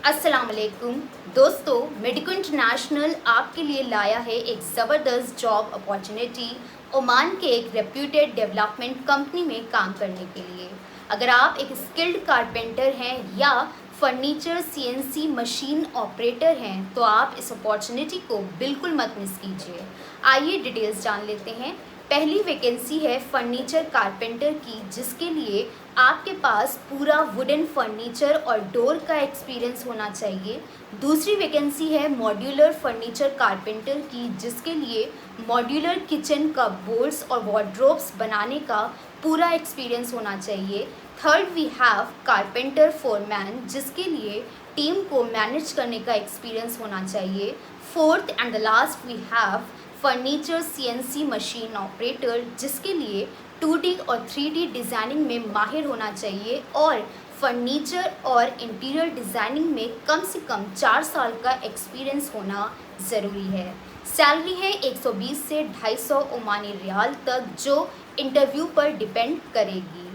अस्सलाम वालेकुम दोस्तों, मेडिको इंटरनेशनल आपके लिए लाया है एक ज़बरदस्त जॉब अपॉर्चुनिटी ओमान के एक रेप्यूटेड डेवलपमेंट कंपनी में काम करने के लिए। अगर आप एक स्किल्ड कारपेंटर हैं या फर्नीचर सीएनसी मशीन ऑपरेटर हैं तो आप इस अपॉर्चुनिटी को बिल्कुल मत मिस कीजिए। आइए डिटेल्स जान लेते हैं। पहली वैकेंसी है फर्नीचर कारपेंटर की, जिसके लिए आपके पास पूरा वुडन फर्नीचर और डोर का एक्सपीरियंस होना चाहिए। दूसरी वैकेंसी है मॉड्यूलर फर्नीचर कारपेंटर की, जिसके लिए मॉड्यूलर किचन कपबोर्ड्स और वार्डरोब्स बनाने का पूरा एक्सपीरियंस होना चाहिए। Third we have carpenter foreman, जिसके लिए टीम को मैनेज करने का एक्सपीरियंस होना चाहिए। Fourth and the last we have furniture CNC machine operator, जिसके लिए 2D और 3D डिज़ाइनिंग में माहिर होना चाहिए और फर्नीचर और इंटीरियर डिज़ाइनिंग में कम से कम 4 साल का एक्सपीरियंस होना ज़रूरी है। सैलरी है 120 से 250 ओमानी रियाल तक, जो इंटरव्यू पर डिपेंड करेगी।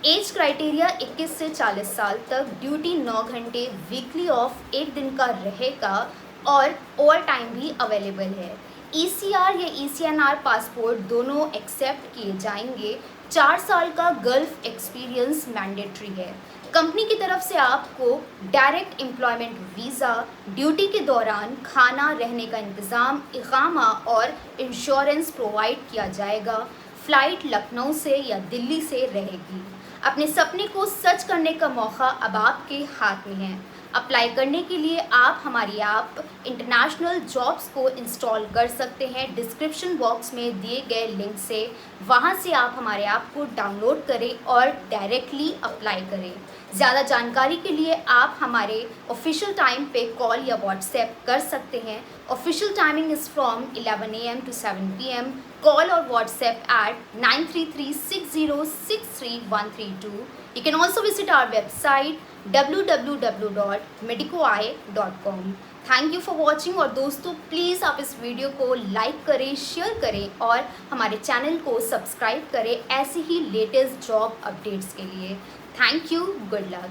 एज क्राइटेरिया 21 से 40 साल तक। ड्यूटी 9 घंटे, वीकली ऑफ 1 दिन का रहेगा और ओवर टाइम भी अवेलेबल है। ECR या ECNR पासपोर्ट दोनों एक्सेप्ट किए जाएंगे। 4 साल का गल्फ एक्सपीरियंस मैंडेटरी है। कंपनी की तरफ से आपको डायरेक्ट एम्प्लॉयमेंट वीज़ा, ड्यूटी के दौरान खाना, रहने का इंतज़ाम, इक़ामा और इंश्योरेंस प्रोवाइड किया जाएगा। फ़्लाइट लखनऊ से या दिल्ली से रहेगी। अपने सपने को सच करने का मौका अब आपके हाथ में है। अप्लाई करने के लिए आप हमारी ऐप इंटरनेशनल जॉब्स को इंस्टॉल कर सकते हैं। डिस्क्रिप्शन बॉक्स में दिए गए लिंक से वहां से आप हमारे ऐप को डाउनलोड करें और डायरेक्टली अप्लाई करें। ज़्यादा जानकारी के लिए आप हमारे ऑफिशियल टाइम पे कॉल या व्हाट्सएप कर सकते हैं। Official timing is from 11 AM to 7 PM। Call or WhatsApp at 933-6063-132. You can also visit our website www.medicoeye.com. Thank you for watching. और दोस्तों, प्लीज़ आप इस वीडियो को लाइक करें, शेयर करें और हमारे चैनल को सब्सक्राइब करें ऐसे ही लेटेस्ट जॉब अपडेट्स के लिए। Thank you, good luck.